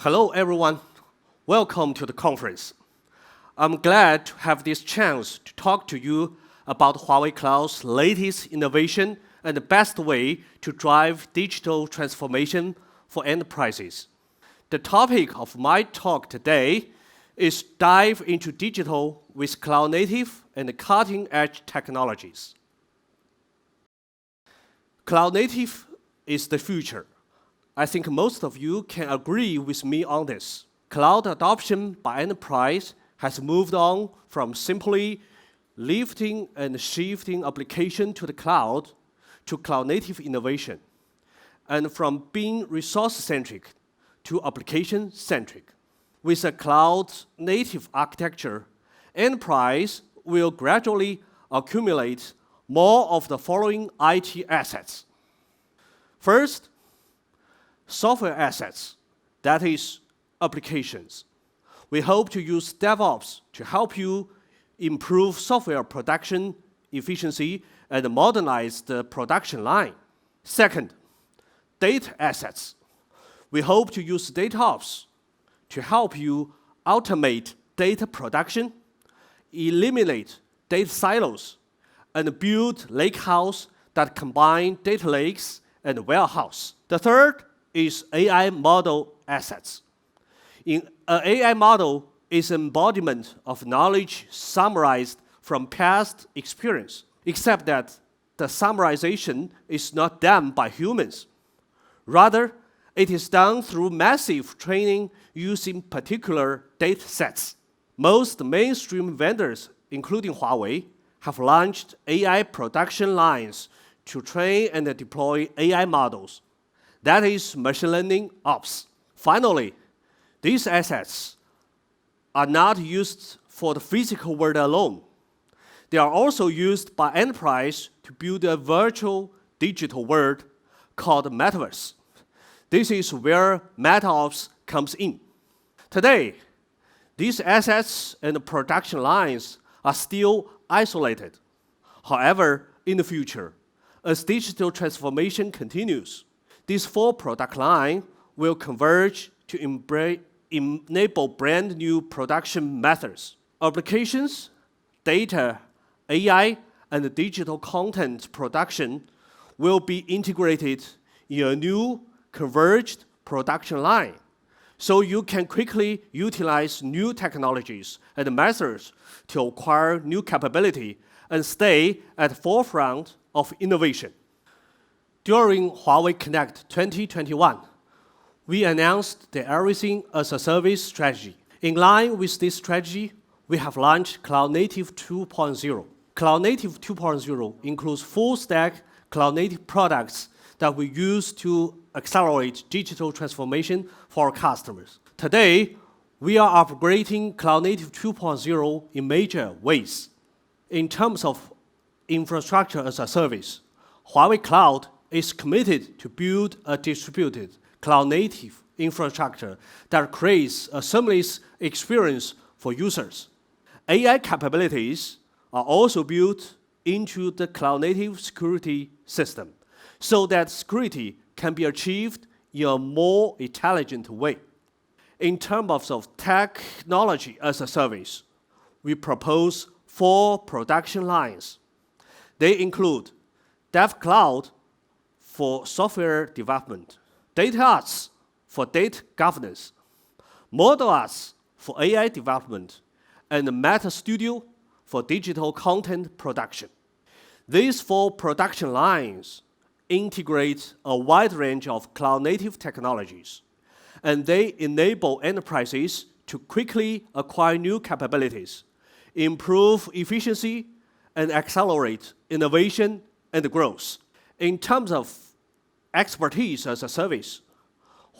Hello, everyone. Welcome to the conference. I'm glad to have this chance to talk to you about Huawei Cloud's latest innovation and the best way to drive digital transformation for enterprises. The topic of my talk today is dive into digital with cloud-native and cutting-edge technologies. Cloud-native is the future. I think most of you can agree with me on this. Cloud adoption by enterprise has moved on from simply lifting and shifting application to the cloud to cloud-native innovation, and from being resource-centric to application-centric. With a cloud-native architecture, enterprise will gradually accumulate more of the following IT assets. First, software assets, that is, applications. We hope to use DevOps to help you improve software production efficiency and modernize the production line. Second, data assets. We hope to use DataArts to help you automate data production, eliminate data silos, and build lakehouse that combine data lakes and warehouse. The third is AI model assets. An AI model is an embodiment of knowledge summarized from past experience, except that the summarization is not done by humans. Rather, it is done through massive training using particular data sets. Most mainstream vendors, including Huawei, have launched AI production lines to train and deploy AI models. That is machine learning ops. Finally, these assets are not used for the physical world alone. They are also used by enterprise to build a virtual digital world called Metaverse. This is where MetaOps comes in. Today, these assets and production lines are still isolated. However, in the future, as digital transformation continues, these four product lines will converge to enable brand new production methods. Applications, data, AI, and digital content production will be integrated in a new converged production line, so you can quickly utilize new technologies and methods to acquire new capability and stay at the forefront of innovation. During Huawei Connect 2021, we announced the Everything as a Service strategy. In line with this strategy, we have launched Cloud Native 2.0. Cloud Native 2.0 includes full-stack cloud-native products that we use to accelerate digital transformation for our customers. Today, we are upgrading Cloud Native 2.0 in major ways. In terms of infrastructure as a service, Huawei Cloud is committed to build a distributed cloud-native infrastructure that creates a seamless experience for users. AI capabilities are also built into the cloud-native security system so that security can be achieved in a more intelligent way. In terms of technology as a service, we propose 4 production lines. They include DevCloud for software development, DataArts for data governance, ModelArts for AI development, and MetaStudio for digital content production. These 4 production lines integrate a wide range of cloud-native technologies, and they enable enterprises to quickly acquire new capabilities, improve efficiency, and accelerate innovation and growth. In terms of expertise as a service,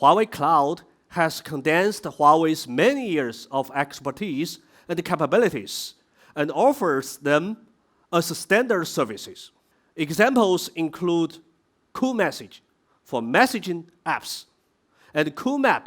Huawei Cloud has condensed Huawei's many years of expertise and capabilities and offers them as standard services. Examples include CoolMessage for messaging apps and CoolMap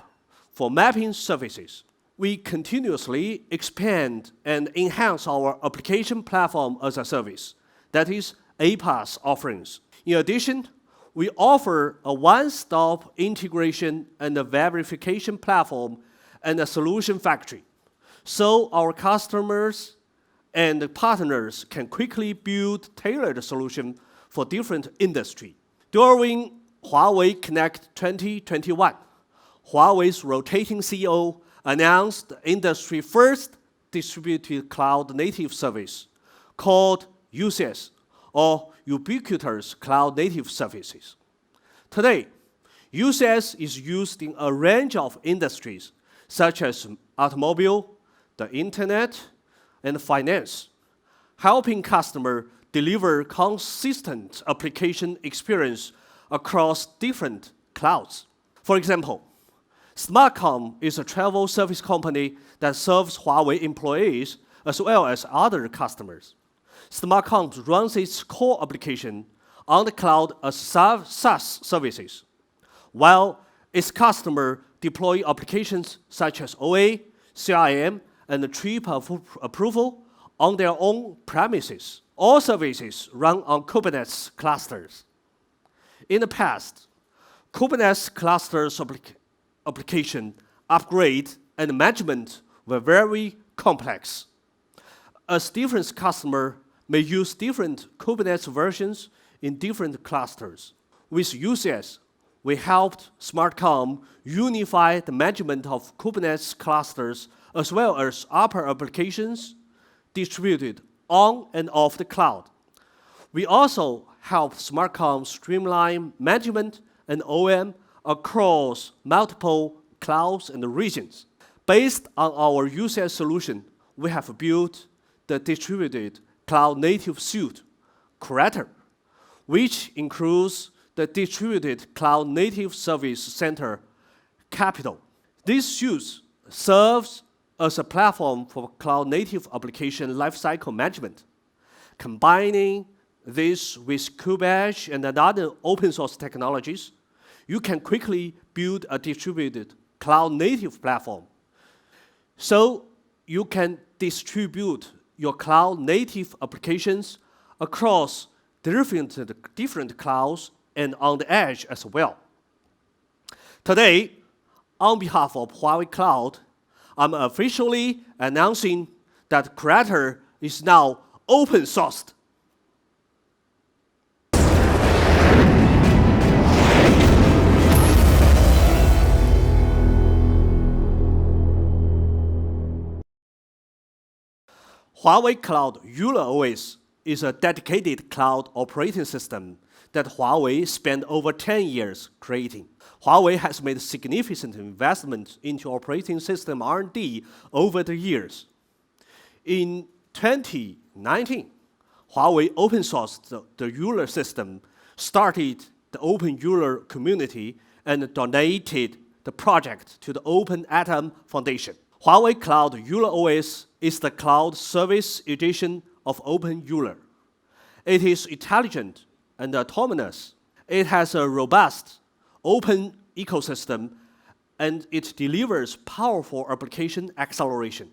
for mapping services. We continuously expand and enhance our application platform as a service, that is, APaaS offerings. In addition, We offer a one-stop integration and a verification platform and a solution factory, so our customers and partners can quickly build tailored solutions for different industries. During Huawei Connect 2021, Huawei's rotating CEO announced the industry's first distributed cloud native service called UCS, or Ubiquitous Cloud Native Services. Today, UCS is used in a range of industries such as automobile, the internet, and finance, helping customers deliver consistent application experience across different clouds. For example, Smartcom is a travel service company that serves Huawei employees as well as other customers. Smartcom runs its core application on the cloud as SaaS services, while its customers deploy applications such as OA, CRM, and trip approval on their own premises. All services run on Kubernetes clusters. In the past, Kubernetes clusters application upgrade and management were very complex, as different customers may use different Kubernetes versions in different clusters. With UCS, we helped Smartcom unify the management of Kubernetes clusters as well as other applications distributed on and off the cloud. We also helped Smartcom streamline management and OM across multiple clouds and regions. Based on our UCS solution, we have built the distributed cloud native suite, Creator, which includes the distributed cloud native service center, Capital. This suite serves as a platform for cloud native application lifecycle management. Combining this with Kubernetes and other open source technologies, you can quickly build a distributed cloud native platform. So you can distribute your cloud native applications across different clouds and on the edge as well. Today, on behalf of Huawei Cloud, I'm officially announcing that Creator is now open sourced. Huawei Cloud Euler OS is a dedicated cloud operating system that Huawei spent over 10 years creating. Huawei has made significant investment into operating system R&D over the years. In 2019, Huawei open-sourced the Euler system, started the Open Euler community, and donated the project to the Open Atom Foundation. Huawei Cloud Euler OS is the cloud service edition of Open Euler. It is intelligent and autonomous. It has a robust open ecosystem, and it delivers powerful application acceleration.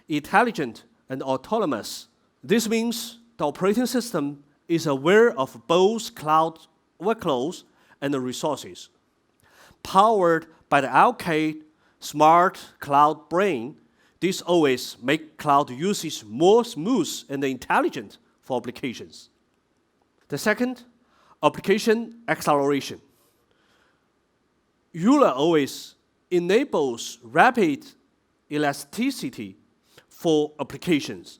Intelligent and autonomous. This means the operating system is aware of both cloud workloads and resources. Powered by the Arcade Smart Cloud Brain, this OS makes cloud usage more smooth and intelligent for applications. The second, application acceleration. Euler OS enables rapid elasticity for applications.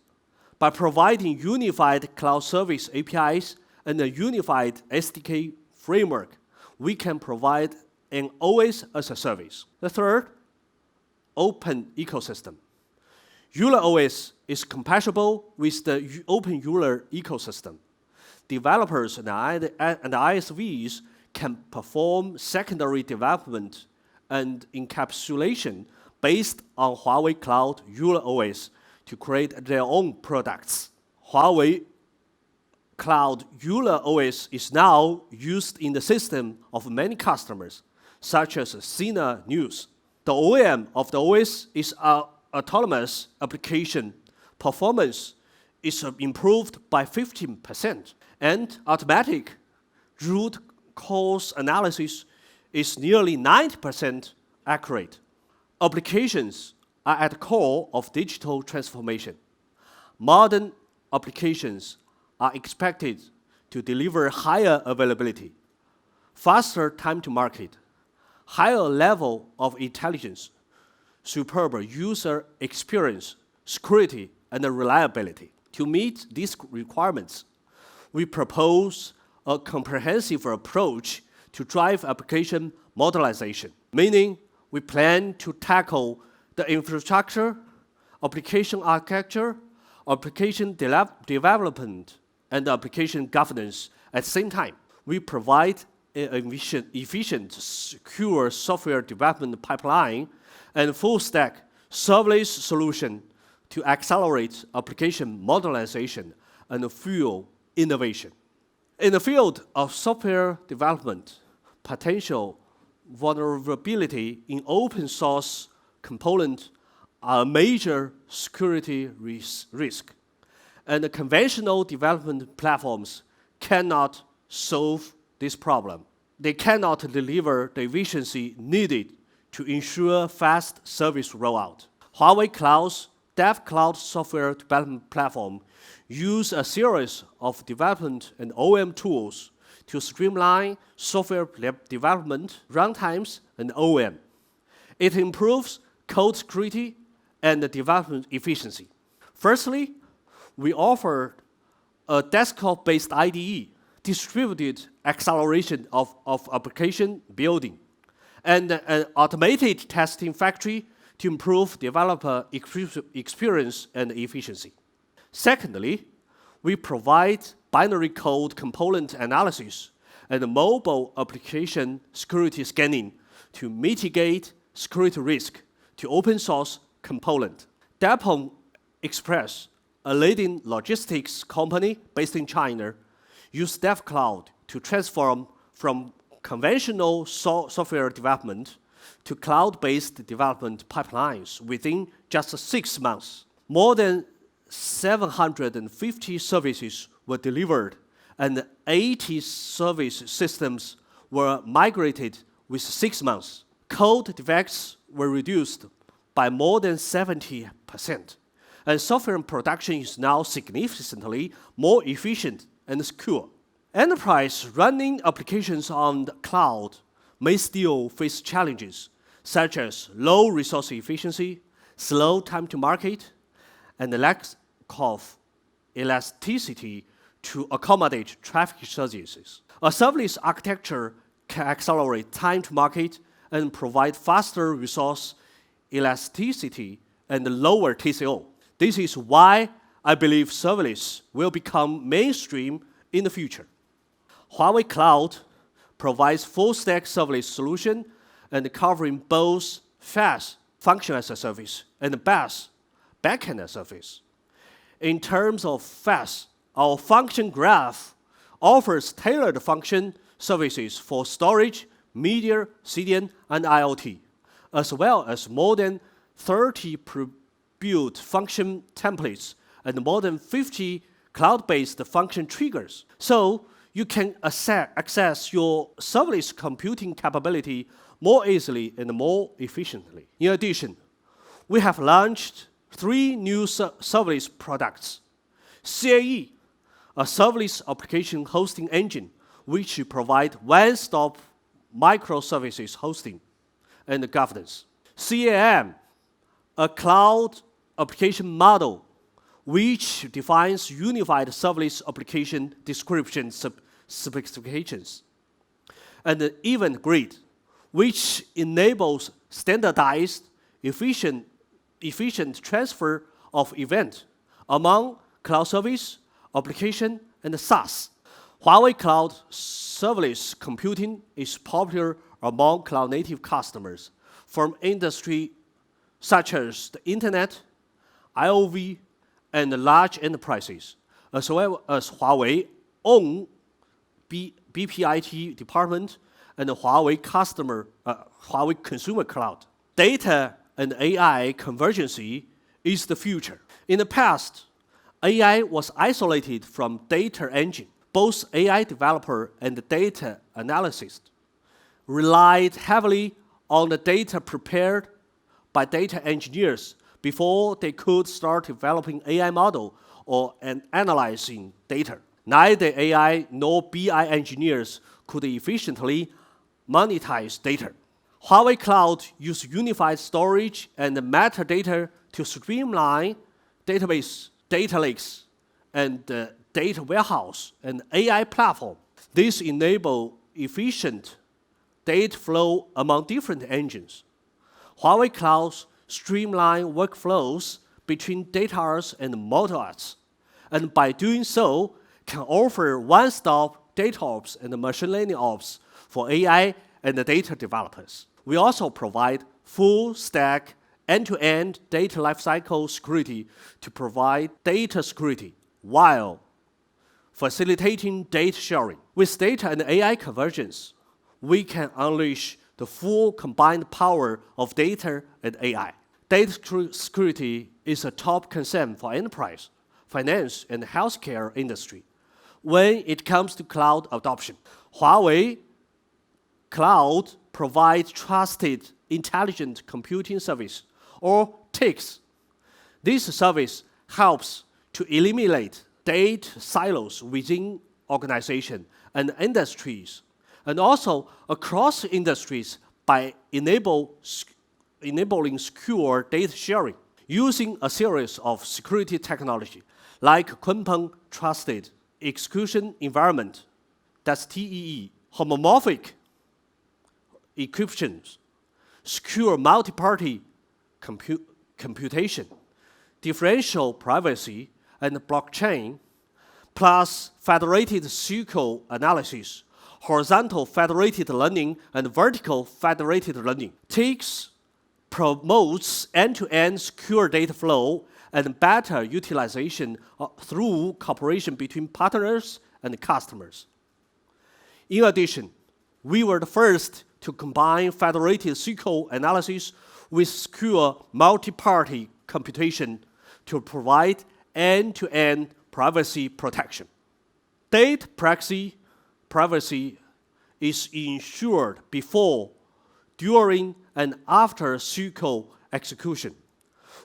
By providing unified cloud service APIs and a unified SDK framework, we can provide an OS as a service. The third, open ecosystem. Euler OS is compatible with the Open Euler ecosystem. Developers and ISVs can perform secondary development and encapsulation based on Huawei Cloud Euler OS to create their own products. Huawei Cloud Euler OS is now used in the system of many customers, such as Sina News. The OEM of the OS is autonomous application. Performance is improved by 15%, and automatic root cause analysis is nearly 90% accurate. Applications are at the core of digital transformation. Modern applications are expected to deliver higher availability, faster time to market, higher level of intelligence, superb user experience, security, and reliability. To meet these requirements, we propose a comprehensive approach to drive application modelization, meaning we plan to tackle the infrastructure, application architecture, application development, and application governance at the same time. We provide an efficient, secure software development pipeline and full-stack serverless solution to accelerate application modelization and fuel innovation. In the field of software development, potential vulnerability in open source components are a major security risk, and the conventional development platforms cannot solve this problem. They cannot deliver the efficiency needed to ensure fast service rollout. Huawei Cloud's DevCloud software development platform uses a series of development and OEM tools to streamline software development, runtimes, and OEM. It improves code security and development efficiency. Firstly, we offer a desktop-based IDE, distributed acceleration of application building, and an automated testing factory to improve developer experience and efficiency. Secondly, we provide binary code component analysis and mobile application security scanning to mitigate security risk to open source component. Dapeng Express, a leading logistics company based in China, used DevCloud to transform from conventional software development to cloud-based development pipelines within just 6 months. More than 750 services were delivered, and 80 service systems were migrated with 6 months. Code defects were reduced by more than 70%, and software production is now significantly more efficient and secure. Enterprise running applications on the cloud may still face challenges such as low resource efficiency, slow time to market, and the lack of elasticity to accommodate traffic surges. A serverless architecture can accelerate time to market and provide faster resource elasticity and lower TCO. This is why I believe serverless will become mainstream in the future. Huawei Cloud provides full-stack serverless solution and covering both FaaS, function as a service, and BaaS, backend as a service. In terms of FaaS, our function graph offers tailored function services for storage, media, CDN, and IoT, as well as more than 30 pre-built function templates and more than 50 cloud-based function triggers. So you can access your serverless computing capability more easily and more efficiently. In addition, we have launched 3 new serverless products. CAE, a serverless application hosting engine, which provide one-stop microservices hosting and governance. CAM, a cloud application model, which defines unified serverless application description specifications. And the Event Grid, which enables standardized, efficient transfer of event among cloud service, application, and SaaS. Huawei Cloud serverless computing is popular among cloud-native customers from industry such as the internet, IoV, and large enterprises, as well as Huawei own BPIT department and Huawei Consumer Cloud. Data and AI convergence is the future. In the past, AI was isolated from data engine, both AI developer and data analyst relied heavily on the data prepared by data engineers before they could start developing AI model or analyzing data. Neither AI nor BI engineers could efficiently monetize data. Huawei Cloud uses unified storage and metadata to streamline database, data lakes, and data warehouse and AI platform. This enables efficient data flow among different engines. Huawei Cloud streamline workflows between DataArts and ModelArts, and by doing so, can offer one-stop data ops and machine learning ops for AI and data developers. We also provide full-stack, end-to-end data lifecycle security to provide data security while facilitating data sharing. With data and AI convergence, we can unleash the full combined power of data and AI. Data security is a top concern for enterprise, finance, and healthcare industry when it comes to cloud adoption. Huawei Cloud provides trusted intelligent computing service, or TICS. This service helps to eliminate data silos within organizations and industries, and also across industries by enabling secure data sharing using a series of security technology like Kunpeng Trusted Execution Environment, that's TEE, homomorphic encryption, secure multi-party computation, differential privacy, and blockchain, plus federated SQL analysis, horizontal federated learning, and vertical federated learning. TICS promotes end-to-end secure data flow and better utilization through cooperation between partners and customers. In addition, we were the first to combine federated SQL analysis with secure multi-party computation to provide end-to-end privacy protection. Data privacy is ensured before, during, and after SQL execution.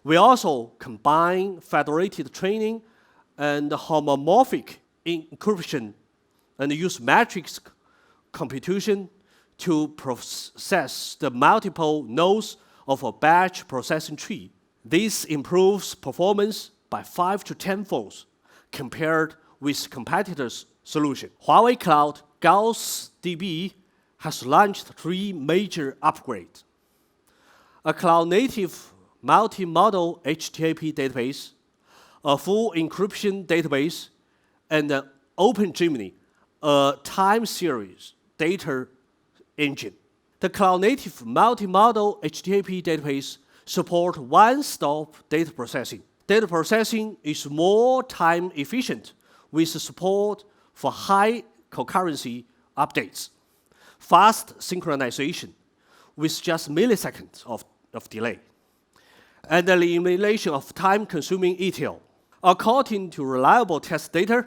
We also combine federated training and homomorphic encryption and use matrix computation to process the multiple nodes of a batch processing tree. This improves performance by 5 to 10-fold compared with competitors' solution. Huawei Cloud Gauss DB has launched 3 major upgrades: a cloud-native multi-model HTTP database, a full encryption database, and an OpenGemini, a time series data engine. The cloud-native multi-model HTTP database supports one-stop data processing. Data processing is more time efficient with support for high concurrency updates, fast synchronization with just milliseconds of delay, and the elimination of time-consuming ETL. According to reliable test data,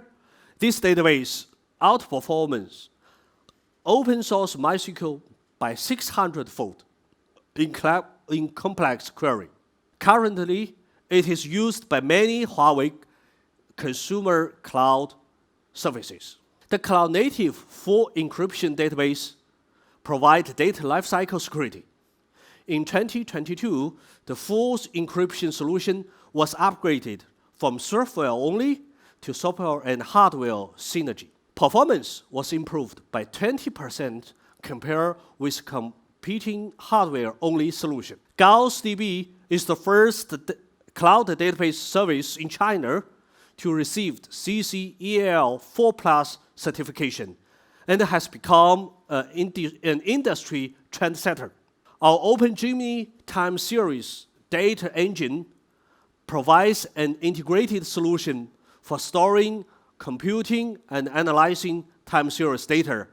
this database outperforms open-source MySQL by 600-fold in complex query. Currently, it is used by many Huawei consumer cloud services. The cloud-native full encryption database provides data lifecycle security. In 2022, the full encryption solution was upgraded from software only to software and hardware synergy. Performance was improved by 20% compared with competing hardware-only solution. Gauss DB is the first cloud database service in China to receive CC-EAL 4+ certification and has become an industry trendsetter. Our OpenGemini time series data engine provides an integrated solution for storing, computing, and analyzing time series data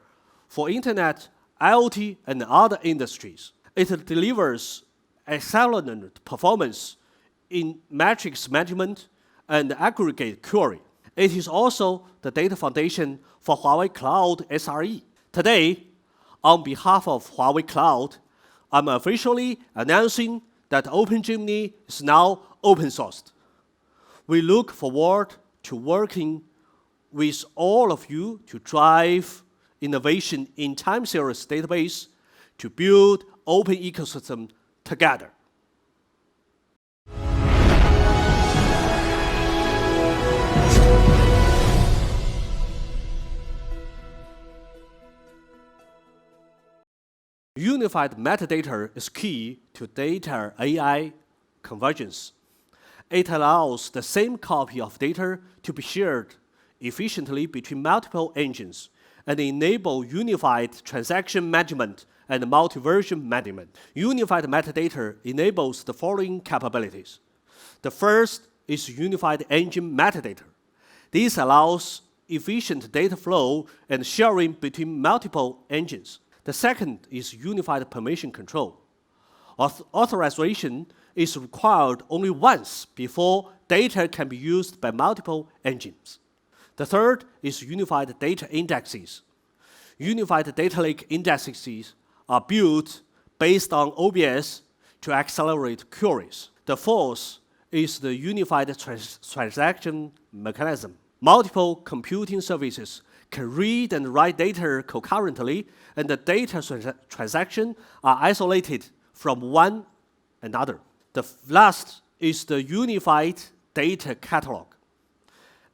for internet, IoT, and other industries. It delivers excellent performance in matrix management and aggregate query. It is also the data foundation for Huawei Cloud SRE. Today, on behalf of Huawei Cloud, I'm officially announcing that OpenGemini is now open sourced. We look forward to working with all of you to drive innovation in time series database to build open ecosystem together. Unified metadata is key to data AI convergence. It allows the same copy of data to be shared efficiently between multiple engines and enable unified transaction management and multi-version management. Unified metadata enables the following capabilities. The first is unified engine metadata. This allows efficient data flow and sharing between multiple engines. The second is unified permission control. Authorization is required only once before data can be used by multiple engines. The third is unified data indexes. Unified data lake indexes are built based on OBS to accelerate queries. The fourth is the unified transaction mechanism. Multiple computing services can read and write data concurrently, and the data transactions are isolated from one another. The last is the unified data catalog.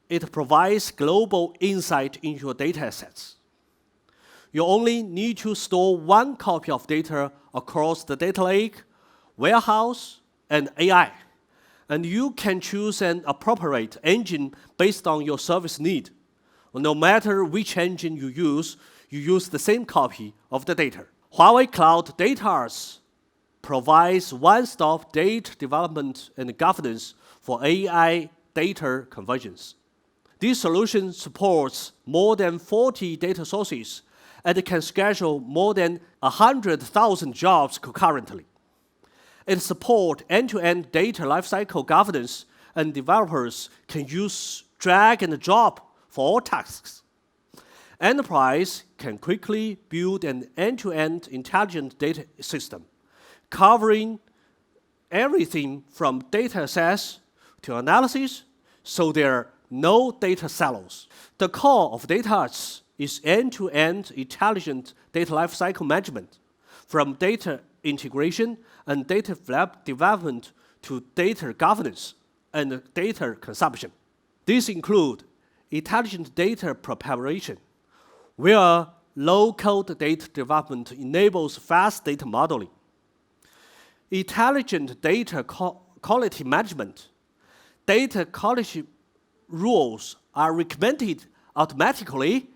It provides global insight into your data assets. You only need to store one copy of data across the data lake, warehouse, and AI, and you can choose an appropriate engine based on your service need. No matter which engine you use the same copy of the data. Huawei Cloud DataArts provides one-stop data development and governance for AI data convergence. This solution supports more than 40 data sources and can schedule more than 100,000 jobs concurrently. It supports end-to-end data lifecycle governance, and developers can use drag and drop for all tasks. Enterprise can quickly build an end-to-end intelligent data system, covering everything from data access to analysis, so there are no data silos. The core of DataArts is end-to-end intelligent data lifecycle management, from data integration and data development to data governance and data consumption. These include intelligent data preparation, where low-code data development enables fast data modeling. Intelligent data quality management. Data quality rules are recommended automatically,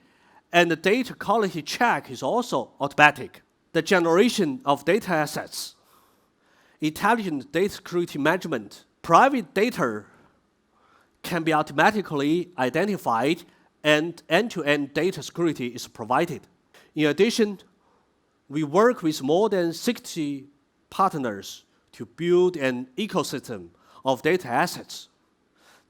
and the data quality check is also automatic. The generation of data assets. Intelligent data security management. Private data can be automatically identified, and end-to-end data security is provided. In addition, we work with more than 60 partners to build an ecosystem of data assets.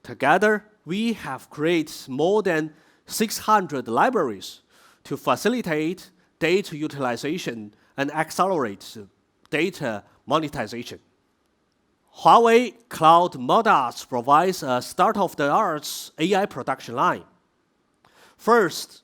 Together, we have created more than 600 libraries to facilitate data utilization and accelerate data monetization. Huawei Cloud ModelArts provides a state-of-the-art AI production line. First,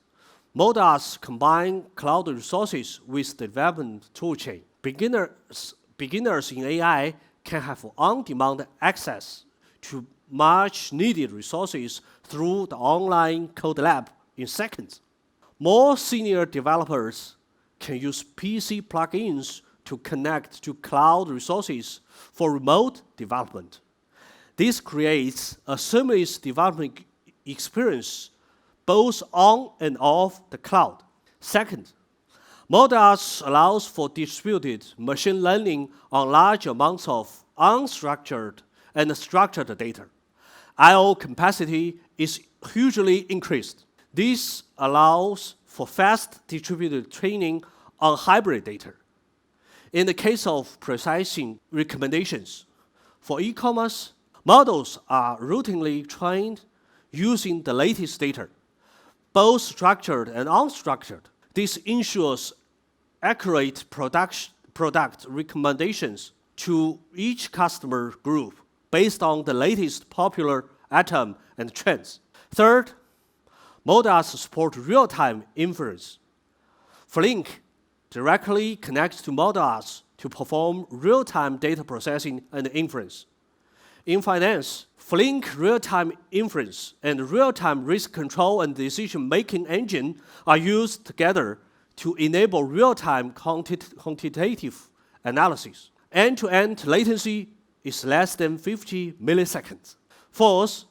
ModelArts combine cloud resources with development toolchain. Beginners in AI can have on-demand access to much needed resources through the online code lab in seconds. More senior developers can use PC plugins to connect to cloud resources for remote development. This creates a seamless development experience both on and off the cloud. Second, ModelArts allows for distributed machine learning on large amounts of unstructured and structured data. I/O capacity is hugely increased. This allows for fast distributed training on hybrid data. In the case of processing recommendations, for e-commerce, models are routinely trained using the latest data, both structured and unstructured. This ensures accurate product recommendations to each customer group based on the latest popular item and trends. Third, ModelArts support real-time inference. Flink directly connects to ModelArts to perform real-time data processing and inference. In finance, Flink real-time inference and real-time risk control and decision-making engine are used together to enable real-time quantitative analysis. End-to-end latency is less than 50 milliseconds. Fourth,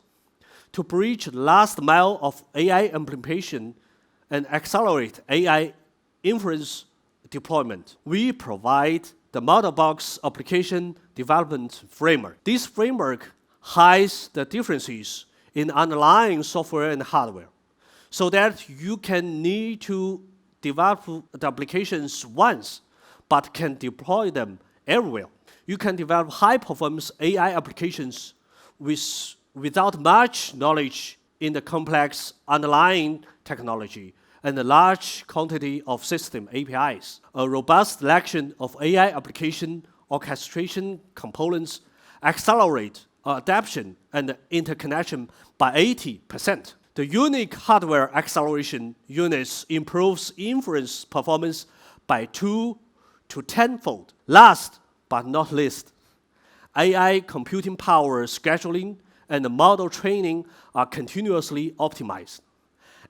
to bridge the last mile of AI implementation and accelerate AI inference deployment, we provide the Motorbox application development framework. This framework hides the differences in underlying software and hardware, so that you can need to develop the applications once, but can deploy them everywhere. You can develop high-performance AI applications without much knowledge in the complex underlying technology and a large quantity of system APIs. A robust selection of AI application orchestration components accelerate adaptation and interconnection by 80%. The unique hardware acceleration units improves inference performance by 2 to 10-fold. Last but not least, AI computing power scheduling and model training are continuously optimized.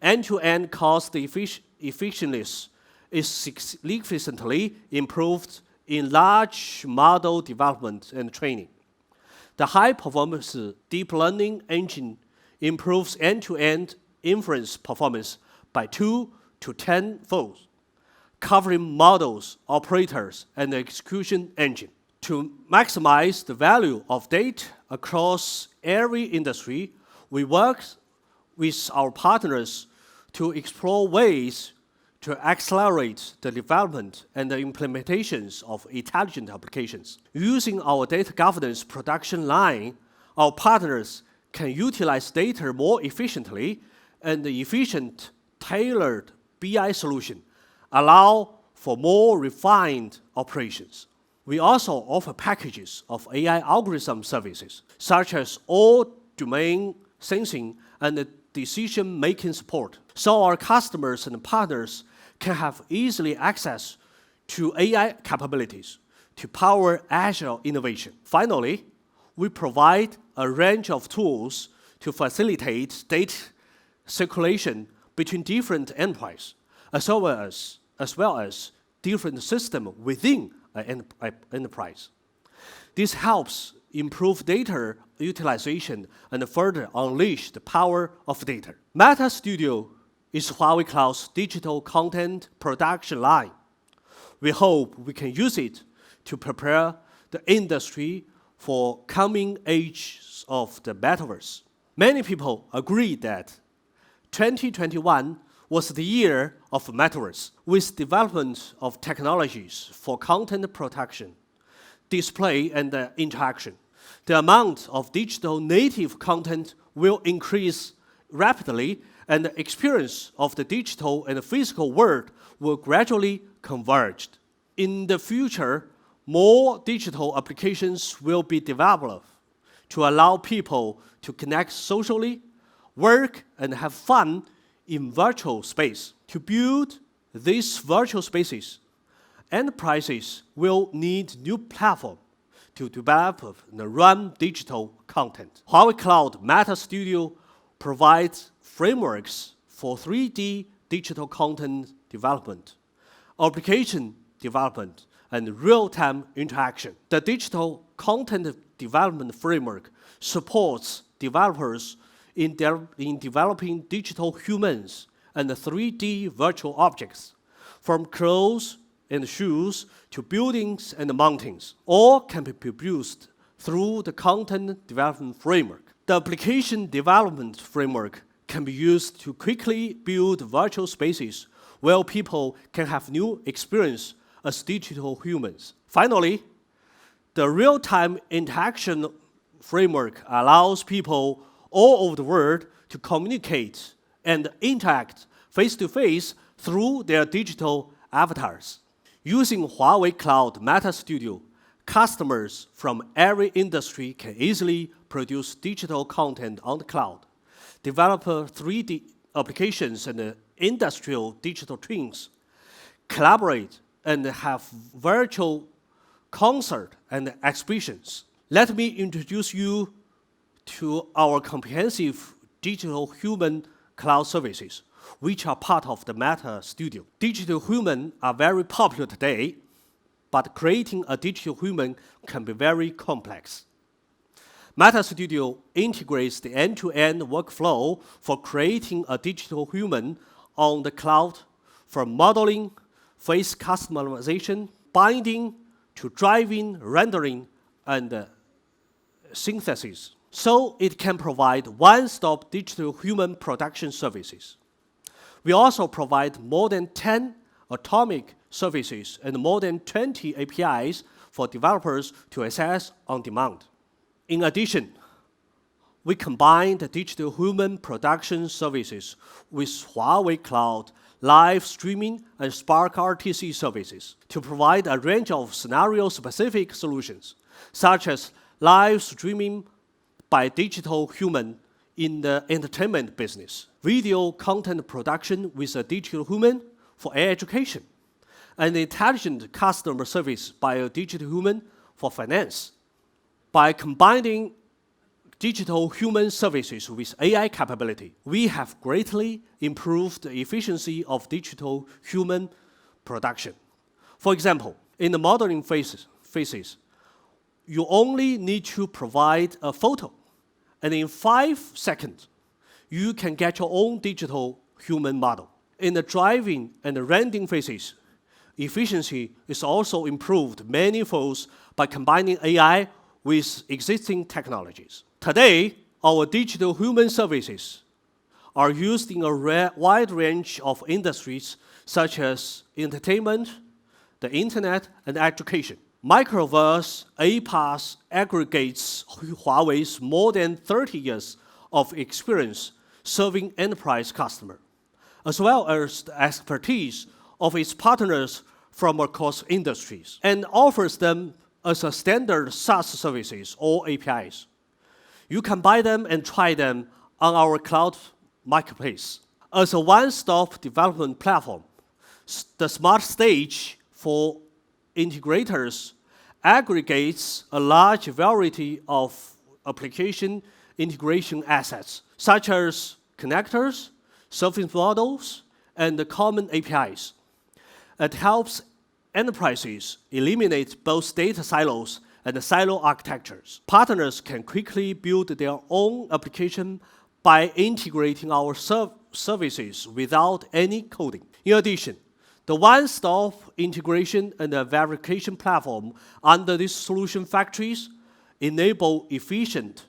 End-to-end cost efficiency is significantly improved in large model development and training. The high-performance deep learning engine improves end-to-end inference performance by 2 to 10-fold, covering models, operators, and the execution engine. To maximize the value of data across every industry, we work with our partners to explore ways to accelerate the development and the implementations of intelligent applications. Using our data governance production line, our partners can utilize data more efficiently, and the efficient, tailored BI solution allow for more refined operations. We also offer packages of AI algorithm services, such as all domain sensing and decision-making support, so our customers and partners can have easily access to AI capabilities to power agile innovation. Finally, we provide a range of tools to facilitate data circulation between different enterprises, as well as different systems within an enterprise. This helps improve data utilization and further unleash the power of data. MetaStudio is Huawei Cloud's digital content production line. We hope we can use it to prepare the industry for coming ages of the metaverse. Many people agree that 2021 was the year of metaverse, with development of technologies for content production, display, and interaction. The amount of digital native content will increase rapidly, and the experience of the digital and physical world will gradually converge. In the future, more digital applications will be developed to allow people to connect socially, work, and have fun in virtual space. To build these virtual spaces, enterprises will need new platforms to develop and run digital content. Huawei Cloud MetaStudio provides frameworks for 3D digital content development, application development, and real-time interaction. The digital content development framework supports developers in developing digital humans and 3D virtual objects, from clothes and shoes to buildings and mountains. All can be produced through the content development framework. The application development framework can be used to quickly build virtual spaces where people can have new experience as digital humans. Finally, the real-time interaction framework allows people all over the world to communicate and interact face-to-face through their digital avatars. Using Huawei Cloud MetaStudio, customers from every industry can easily produce digital content on the cloud, develop 3D applications and industrial digital twins, collaborate and have virtual concert and exhibitions. Let me introduce you to our comprehensive digital human cloud services, which are part of the MetaStudio. Digital humans are very popular today, but creating a digital human can be very complex. MetaStudio integrates the end-to-end workflow for creating a digital human on the cloud, from modeling, face customization, binding, to driving, rendering, and synthesis. So it can provide one-stop digital human production services. We also provide more than 10 atomic services and more than 20 APIs for developers to access on demand. In addition, we combine the digital human production services with Huawei Cloud live streaming and Spark RTC services to provide a range of scenario-specific solutions, such as live streaming by digital human in the entertainment business, video content production with a digital human for education, and intelligent customer service by a digital human for finance. By combining digital human services with AI capability, we have greatly improved the efficiency of digital human production. For example, in the modeling phases, you only need to provide a photo, and in 5 seconds, you can get your own digital human model. In the driving and the rendering phases, efficiency is also improved manifolds by combining AI with existing technologies. Today, our digital human services are used in a wide range of industries such as entertainment, the internet, and education. Microverse APaaS aggregates Huawei's more than 30 years of experience serving enterprise customers, as well as the expertise of its partners from across industries, and offers them as a standard SaaS services or APIs. You can buy them and try them on our cloud marketplace. As a one-stop development platform, the Smart Stage for integrators aggregates a large variety of application integration assets, such as connectors, surface models, and common APIs. It helps enterprises eliminate both data silos and silo architectures. Partners can quickly build their own application by integrating our services without any coding. In addition, the one-stop integration and the verification platform under these solution factories enable efficient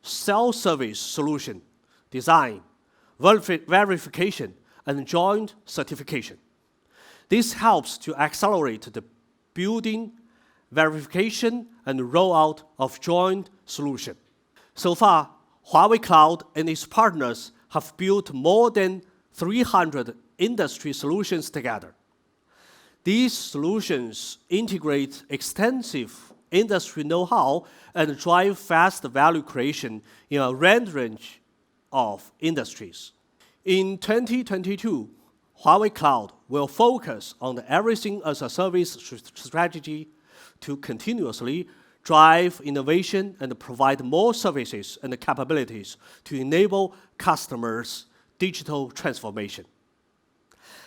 self-service solution design, verification, and joint certification. This helps to accelerate the building, verification, and rollout of joint solution. So far, Huawei Cloud and its partners have built more than 300 industry solutions together. These solutions integrate extensive industry know-how and drive fast value creation in a range of industries. In 2022, Huawei Cloud will focus on the everything-as-a-service strategy to continuously drive innovation and provide more services and capabilities to enable customers' digital transformation.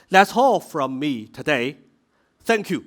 That's all from me today. Thank you.